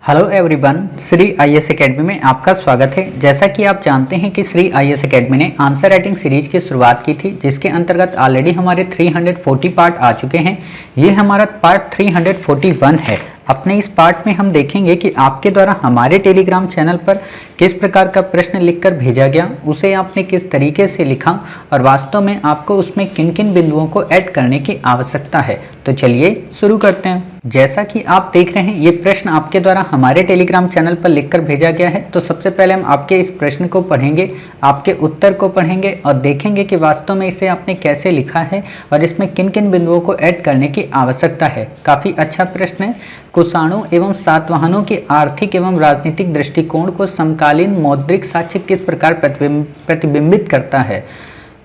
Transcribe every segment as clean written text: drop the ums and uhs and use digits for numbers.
Hello everyone, Shri IAS academy में आपका स्वागत है। जैसा कि आप जानते हैं कि श्री आईएएस एकेडमी ने आंसर राइटिंग सीरीज की शुरुआत की थी, जिसके अंतर्गत ऑलरेडी हमारे 340 पार्ट आ चुके हैं। ये हमारा पार्ट 341 है। अपने इस पार्ट में हम देखेंगे कि आपके द्वारा हमारे टेलीग्राम चैनल पर किस प्रकार का प्रश्न लिखकर भेजा गया, उसे आपने किस तरीके से लिखा और वास्तव में आपको उसमें किन किन बिंदुओं को ऐड करने की आवश्यकता है। तो चलिए शुरू करते हैं। जैसा कि आप देख रहे हैं, ये प्रश्न आपके द्वारा हमारे टेलीग्राम चैनल पर लिखकर भेजा गया है। तो सबसे पहले हम आपके इस प्रश्न को पढ़ेंगे, आपके उत्तर को पढ़ेंगे और देखेंगे कि वास्तव में इसे आपने कैसे लिखा है और इसमें किन किन बिंदुओं को ऐड करने की आवश्यकता है। काफ़ी अच्छा प्रश्न है। कुषाणों एवं सातवाहनों के आर्थिक एवं राजनीतिक दृष्टिकोण को समकालीन मौद्रिक साक्ष्य किस प्रकार प्रतिबिंबित करता है।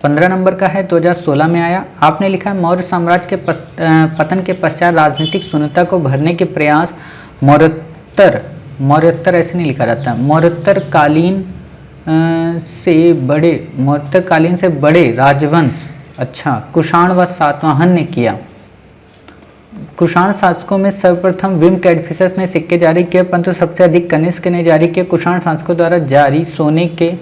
15 नंबर का है, 2016 में आया। आपने लिखा है मौर्य साम्राज्य के पतन के पश्चात राजनीतिक शून्यता को भरने के प्रयास मौर्योत्तर ऐसे नहीं लिखा जाता, मौर्योत्तर कालीन से बड़े राजवंश कुषाण व सातवाहन ने किया। कुषाण शासकों में सर्वप्रथम विम कैडफिसस ने सिक्के जारी किए, परंतु सबसे अधिक कनिष्क ने जारी किए। कुषाण शासकों द्वारा जारी सोने के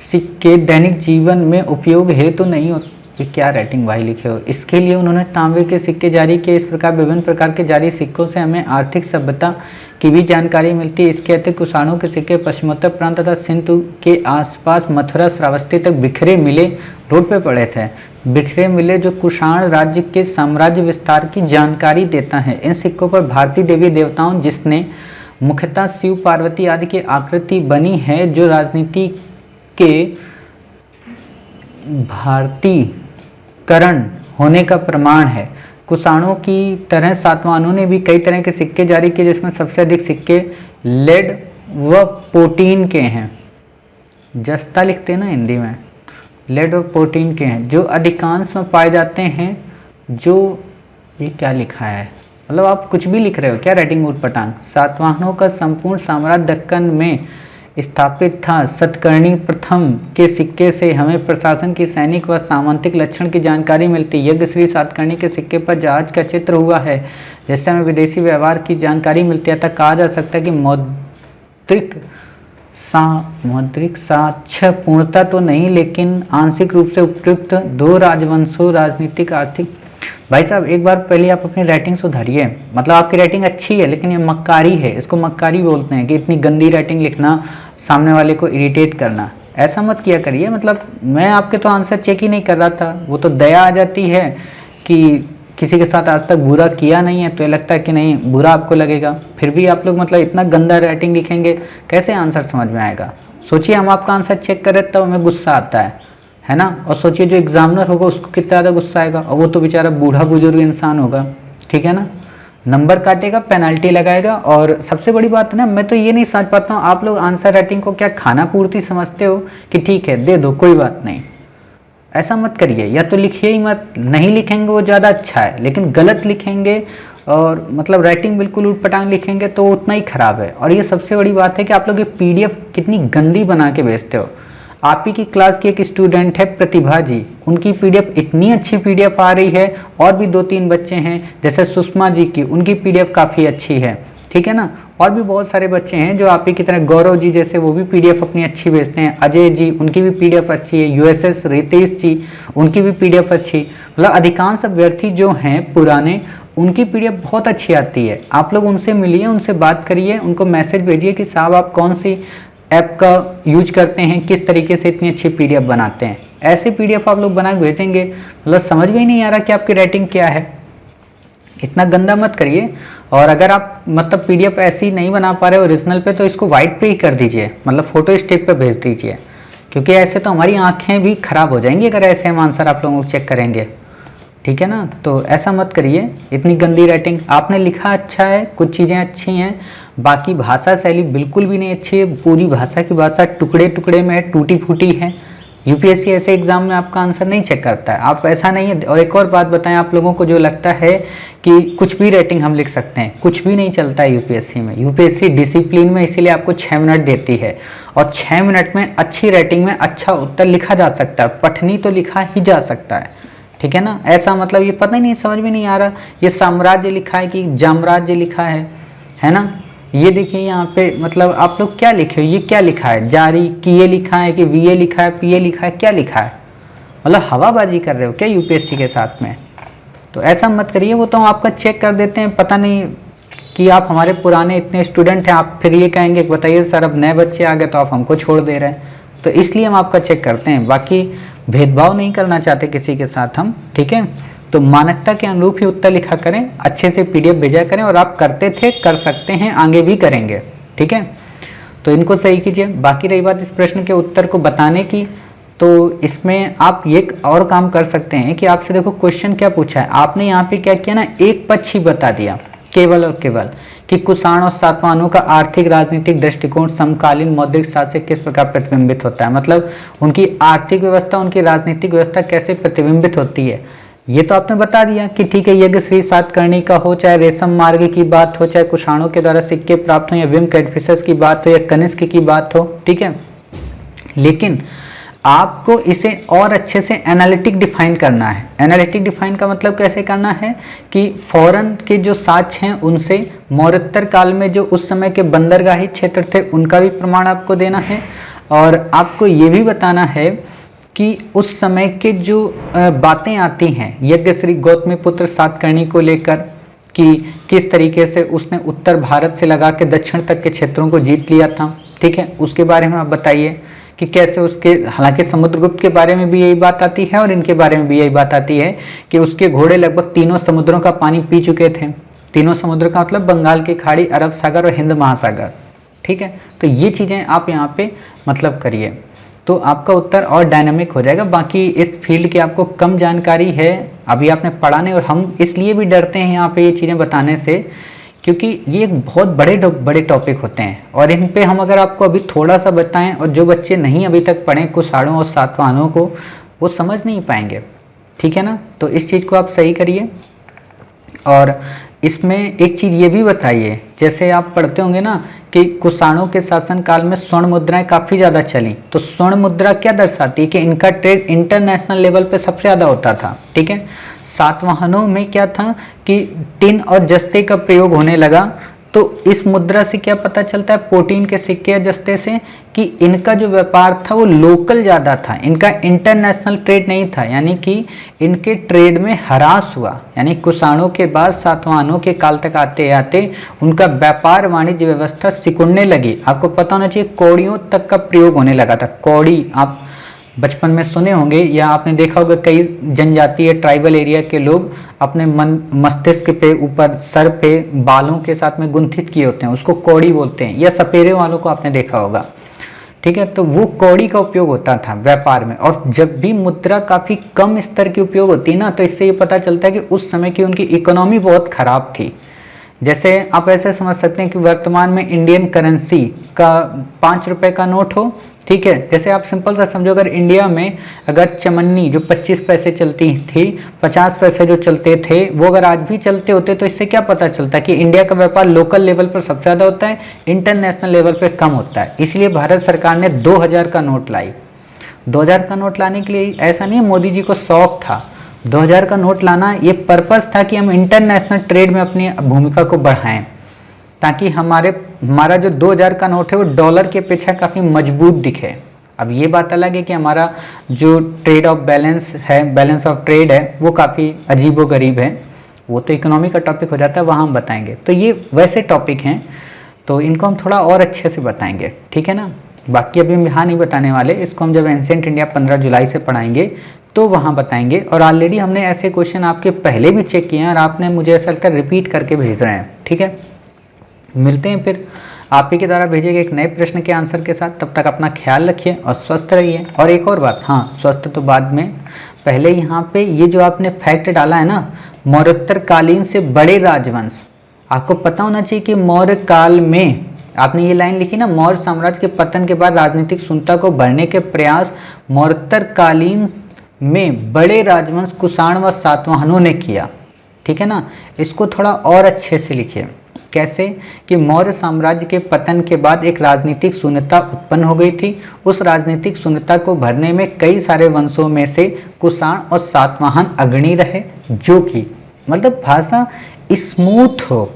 सिक्के दैनिक जीवन में उपयोग हेतु नहीं होते। क्या राइटिंग भाई लिखे हो। इसके लिए उन्होंने तांबे के सिक्के जारी किए। इस प्रकार विभिन्न प्रकार के जारी सिक्कों से हमें आर्थिक सभ्यता की भी जानकारी मिलती है। इसके अतिरिक्त कुषाणों के सिक्के पश्चिमोत्तर प्रांत तथा सिंधु के आसपास मथुरा श्रावस्ती तक बिखरे मिले रोड पे पड़े थे, बिखरे मिले, जो कुषाण राज्य के साम्राज्य विस्तार की जानकारी देता है। इन सिक्कों पर भारतीय देवी देवताओं, जिसने मुख्यतः शिव पार्वती आदि की आकृति बनी है, जो राजनीति के भारतीकरण होने का प्रमाण है। कुषाणों की तरह सातवाहनों ने भी कई तरह के सिक्के जारी किए, जिसमें सबसे अधिक सिक्के लेड व प्रोटीन के हैं। जस्ता लिखते हैं ना हिंदी में, लेड और प्रोटीन के हैं, जो अधिकांश में पाए जाते हैं। जो ये क्या लिखा है, मतलब आप कुछ भी लिख रहे हो क्या, राइटिंग ऊट पटांग। सातवाहनों का संपूर्ण साम्राज्य दक्कन में स्थापित था। सतकर्णी प्रथम के सिक्के से हमें प्रशासन की सैनिक व सामंतिक लक्षण की जानकारी मिलती है। यज्ञश्री सातकर्णी के सिक्के पर जहाज का चित्र हुआ है, जिससे हमें विदेशी व्यवहार की जानकारी मिलती है। तक कहा जा सकता है कि मौद्रिक साक्ष्य पूर्णता तो नहीं, लेकिन आंशिक रूप से उपयुक्त दो राजवंशों राजनीतिक आर्थिक। भाई साहब एक बार पहले आप अपनी राइटिंग सुधारिए। मतलब आपकी राइटिंग अच्छी है, लेकिन ये मक्कारी है। इसको मक्कारी बोलते हैं कि इतनी गंदी राइटिंग लिखना, सामने वाले को इरिटेट करना। ऐसा मत किया करिए। मतलब मैं आपके तो आंसर चेक ही नहीं कर रहा था। वो तो दया आ जाती है कि किसी के साथ आज तक बुरा किया नहीं है, तो ये लगता है कि नहीं बुरा आपको लगेगा। फिर भी आप लोग मतलब इतना गंदा राइटिंग लिखेंगे, कैसे आंसर समझ में आएगा। सोचिए हम आपका आंसर चेक करें तब हमें गुस्सा आता है ना। और सोचिए जो एग्जामिनर होगा उसको कितना ज़्यादा गुस्सा आएगा, और वो तो बेचारा बूढ़ा बुजुर्ग इंसान होगा, ठीक है ना। नंबर काटेगा, पेनल्टी लगाएगा। और सबसे बड़ी बात है ना, मैं तो ये नहीं समझ पाता हूँ, आप लोग आंसर राइटिंग को क्या खाना पूर्ति समझते हो कि ठीक है दे दो कोई बात नहीं। ऐसा मत करिए, या तो लिखिए ही मत। नहीं लिखेंगे वो ज़्यादा अच्छा है, लेकिन गलत लिखेंगे और मतलब राइटिंग बिल्कुल उटपटांग लिखेंगे तो उतना ही खराब है। और ये सबसे बड़ी बात है कि आप लोग ये PDF कितनी गंदी बना के भेजते हो। आप ही की क्लास की एक स्टूडेंट है प्रतिभा जी, उनकी PDF इतनी अच्छी PDF आ रही है। और भी 2-3 बच्चे हैं जैसे सुषमा जी की, उनकी PDF काफ़ी अच्छी है, ठीक है ना। और भी बहुत सारे बच्चे हैं जो आप ही की तरह, गौरव जी जैसे, वो भी PDF अपनी अच्छी भेजते हैं। अजय जी, उनकी भी PDF अच्छी है। USS रितेश जी, उनकी भी PDF अच्छी। मतलब अधिकांश अभ्यर्थी जो हैं पुराने, उनकी PDF बहुत अच्छी आती है। आप लोग उनसे मिलिए, उनसे बात करिए, उनको मैसेज भेजिए कि साहब आप कौन सी ऐप का यूज करते हैं, किस तरीके से इतनी अच्छी PDF बनाते हैं। ऐसे PDF आप लोग बना के भेजेंगे, मतलब समझ में ही नहीं आ रहा कि आपकी राइटिंग क्या है। इतना गंदा मत करिए। और अगर आप मतलब PDF ऐसी नहीं बना पा रहे ओरिजिनल पे, तो इसको वाइट पे ही कर दीजिए, मतलब फोटो स्टेप पे भेज दीजिए। क्योंकि ऐसे तो हमारी आंखें भी खराब हो जाएंगी अगर ऐसे हम आंसर आप लोगों को चेक करेंगे, ठीक है ना। तो ऐसा मत करिए, इतनी गंदी राइटिंग। आपने लिखा अच्छा है, कुछ चीज़ें अच्छी हैं, बाकी भाषा शैली बिल्कुल भी नहीं अच्छी है। पूरी भाषा की भाषा टुकड़े टुकड़े में है, टूटी फूटी है। UPSC ऐसे एग्जाम में आपका आंसर नहीं चेक करता है। आप ऐसा नहीं है। और एक और बात बताएं, आप लोगों को जो लगता है कि कुछ भी राइटिंग हम लिख सकते हैं, कुछ भी नहीं चलता है UPSC में। UPSC डिसिप्लिन में इसीलिए आपको 6 मिनट देती है, और 6 मिनट में अच्छी राइटिंग में अच्छा उत्तर लिखा जा सकता है। पठनी तो लिखा ही जा सकता है, ठीक है ना। ऐसा मतलब ये पता ही नहीं, समझ में नहीं आ रहा ये साम्राज्य लिखा है कि जामराज्य लिखा है ना। ये देखिए यहाँ पे मतलब आप लोग क्या लिखे हो, ये क्या लिखा है, जारी किए लिखा है कि वीए लिखा है, पीए लिखा है, क्या लिखा है? मतलब हवाबाजी कर रहे हो क्या यूपीएससी के साथ में? तो ऐसा मत करिए, वो तो हम आपका चेक कर देते हैं। पता नहीं कि आप हमारे पुराने इतने स्टूडेंट हैं, आप फिर ये कहेंगे कि बताइए सर अब नए बच्चे आ गए तो आप हमको छोड़ दे रहे हैं। तो इसलिए हम आपका चेक करते हैं, बाकी भेदभाव नहीं करना चाहते किसी के साथ हम, ठीक है। तो मानकता के अनुरूप ही उत्तर लिखा करें, अच्छे से पीडीएफ भेजा करें, और आप करते थे, कर सकते हैं, आगे भी करेंगे, ठीक है। तो इनको सही कीजिए। बाकी रही बात इस प्रश्न के उत्तर को बताने की, तो इसमें आप ये और काम कर सकते हैं कि आपसे देखो क्वेश्चन क्या पूछा है, आपने यहाँ पे क्या किया ना, एक पक्ष ही बता दिया केवल और केवल कि कुषाण और सातवाहनों का आर्थिक राजनीतिक दृष्टिकोण समकालीन मौद्रिक शास्त्र से किस प्रकार प्रतिबिंबित होता है। मतलब उनकी आर्थिक व्यवस्था, उनकी राजनीतिक व्यवस्था कैसे प्रतिबिंबित होती है, ये तो आपने बता दिया कि ठीक है, यज्ञ श्री सातकर्णी का हो, चाहे रेशम मार्ग की बात हो, चाहे कुषाणों के द्वारा सिक्के प्राप्त हो, या विम कैडफिशस की बात हो, या कनिष्क की बात हो, ठीक है। लेकिन आपको इसे और अच्छे से एनालिटिक डिफाइन करना है। एनालिटिक डिफाइन का मतलब कैसे करना है कि फौरन के जो साक्ष्य हैं उनसे मौर्योत्तर काल में जो उस समय के बंदरगाही क्षेत्र थे उनका भी प्रमाण आपको देना है, और आपको ये भी बताना है कि उस समय के जो बातें आती हैं यज्ञ श्री गौतमीपुत्र सातकर्णी को लेकर कि किस तरीके से उसने उत्तर भारत से लगा के दक्षिण तक के क्षेत्रों को जीत लिया था, ठीक है, उसके बारे में आप बताइए कि कैसे उसके, हालांकि समुद्रगुप्त के बारे में भी यही बात आती है और इनके बारे में भी यही बात आती है कि उसके घोड़े लगभग तीनों समुद्रों का पानी पी चुके थे। तीनों समुद्र का मतलब बंगाल की खाड़ी, अरब सागर और हिंद महासागर, ठीक है। तो ये चीज़ें आप यहाँ पे मतलब करिए, तो आपका उत्तर और डायनामिक हो जाएगा। बाकी इस फील्ड की आपको कम जानकारी है, अभी आपने पढ़ा नहीं, और हम इसलिए भी डरते हैं यहाँ पे ये चीज़ें बताने से क्योंकि ये एक बहुत बड़े टॉपिक होते हैं, और इन पे हम अगर आपको अभी थोड़ा सा बताएं, और जो बच्चे नहीं अभी तक पढ़े कुषाणों और सातवाहनों को, वो समझ नहीं पाएंगे, ठीक है ना। तो इस चीज़ को आप सही करिए। और इसमें एक चीज़ ये भी बताइए, जैसे आप पढ़ते होंगे ना कि कुषाणों के शासनकाल में स्वर्ण मुद्राएं काफ़ी ज़्यादा चली, तो स्वर्ण मुद्रा क्या दर्शाती है कि इनका ट्रेड इंटरनेशनल लेवल पे सबसे ज़्यादा होता था, ठीक है। सातवाहनों में क्या था कि टिन और जस्ते का प्रयोग होने लगा, तो इस मुद्रा से क्या पता चलता है, पोटीन के सिक्के या जस्ते से, कि इनका जो व्यापार था वो लोकल ज़्यादा था, इनका इंटरनेशनल ट्रेड नहीं था, यानी कि इनके ट्रेड में ह्रास हुआ। यानी कुषाणों के बाद सातवाहनों के काल तक आते आते उनका व्यापार वाणिज्य व्यवस्था सिकुड़ने लगी। आपको पता होना चाहिए कौड़ियों तक का प्रयोग होने लगा था। कौड़ी आप बचपन में सुने होंगे या आपने देखा होगा, कई जनजातीय ट्राइबल एरिया के लोग अपने मस्तिष्क पे, ऊपर सर पे बालों के साथ में गुंथित किए होते हैं, उसको कौड़ी बोलते हैं, या सपेरे वालों को आपने देखा होगा, ठीक है। तो वो कौड़ी का उपयोग होता था व्यापार में, और जब भी मुद्रा काफ़ी कम स्तर की उपयोग होती है ना, तो इससे ये पता चलता है कि उस समय की उनकी इकोनॉमी बहुत खराब थी। जैसे आप ऐसे समझ सकते हैं कि वर्तमान में इंडियन करेंसी का 5 रुपए का नोट हो, ठीक है। जैसे आप सिंपल सा समझो, अगर इंडिया में अगर चमन्नी जो 25 पैसे चलती थी, 50 पैसे जो चलते थे, वो अगर आज भी चलते होते, तो इससे क्या पता चलता कि इंडिया का व्यापार लोकल लेवल पर सबसे ज़्यादा होता है, इंटरनेशनल लेवल पर कम होता है। इसलिए भारत सरकार ने 2000 का नोट लाई। 2000 का नोट लाने के लिए ऐसा नहीं मोदी जी को शौक था, 2000 का नोट लाना ये पर्पस था कि हम इंटरनेशनल ट्रेड में अपनी भूमिका को बढ़ाएं, ताकि हमारा जो 2000 का नोट है वो डॉलर की अपेक्षा काफ़ी मजबूत दिखे। अब ये बात अलग है कि हमारा जो ट्रेड ऑफ बैलेंस है, बैलेंस ऑफ ट्रेड है, वो काफ़ी अजीब व गरीब है, वो तो इकोनॉमी का टॉपिक हो जाता है, वहाँ हम बताएंगे। तो ये वैसे टॉपिक हैं, तो इनको हम थोड़ा और अच्छे से बताएंगे, ठीक है ना। बाकी अभी हम यहाँ नहीं बताने वाले, इसको हम जब एंशिएंट इंडिया 15 जुलाई से पढ़ाएंगे तो वहाँ बताएंगे। और ऑलरेडी हमने ऐसे क्वेश्चन आपके पहले भी चेक किए हैं, और आपने मुझे ऐसा लगता है रिपीट करके भेज रहे हैं, ठीक है। मिलते हैं फिर आप ही के द्वारा भेजे गए एक नए प्रश्न के आंसर के साथ। तब तक अपना ख्याल रखिए और स्वस्थ रहिए। और एक और बात, हाँ, स्वस्थ तो बाद में, पहले यहाँ पे ये जो आपने फैक्ट डाला है ना, मौर्योत्तर कालीन से बड़े राजवंश, आपको पता होना चाहिए कि मौर्य काल में, आपने ये लाइन लिखी ना, मौर्य साम्राज्य के पतन के बाद राजनीतिक शून्यता को भरने के प्रयास मौर्योत्तर कालीन में बड़े राजवंश कुषाण व सातवाहनों ने किया, ठीक है ना। इसको थोड़ा और अच्छे से लिखिए। कैसे कि मौर्य साम्राज्य के पतन के बाद एक राजनीतिक शून्यता उत्पन्न हो गई थी। उस राजनीतिक शून्यता को भरने में कई सारे वंशों में से कुषाण और सातवाहन अग्रणी रहे, जो कि मतलब भाषा स्मूथ हो,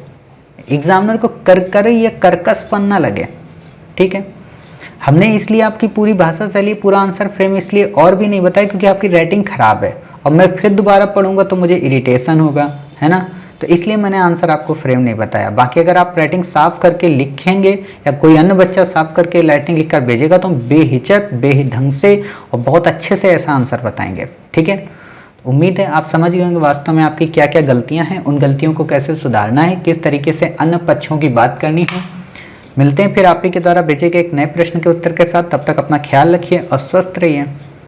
एग्जामिनर को कर या कर्कशपन ना लगे, ठीक है। हमने इसलिए आपकी पूरी भाषा शैली, पूरा आंसर फ्रेम इसलिए और भी नहीं बताया क्योंकि आपकी राइटिंग खराब है और मैं फिर दोबारा पढ़ूंगा तो मुझे इरिटेशन होगा, है ना। तो इसलिए मैंने आंसर आपको फ्रेम नहीं बताया। बाकी अगर आप राइटिंग साफ करके लिखेंगे या कोई अन्य बच्चा साफ करके राइटिंग लिखकर भेजेगा तो हम बेहिचक बेढंग से और बहुत अच्छे से ऐसा आंसर बताएंगे, ठीक है। उम्मीद है आप समझ गए होंगे वास्तव में आपकी क्या क्या गलतियां हैं, उन गलतियों को कैसे सुधारना है, किस तरीके से अन्य पक्षों की बात करनी है। मिलते हैं फिर आप ही के द्वारा भेजे गए एक नए प्रश्न के उत्तर के साथ। तब तक अपना ख्याल रखिए और स्वस्थ रहिए।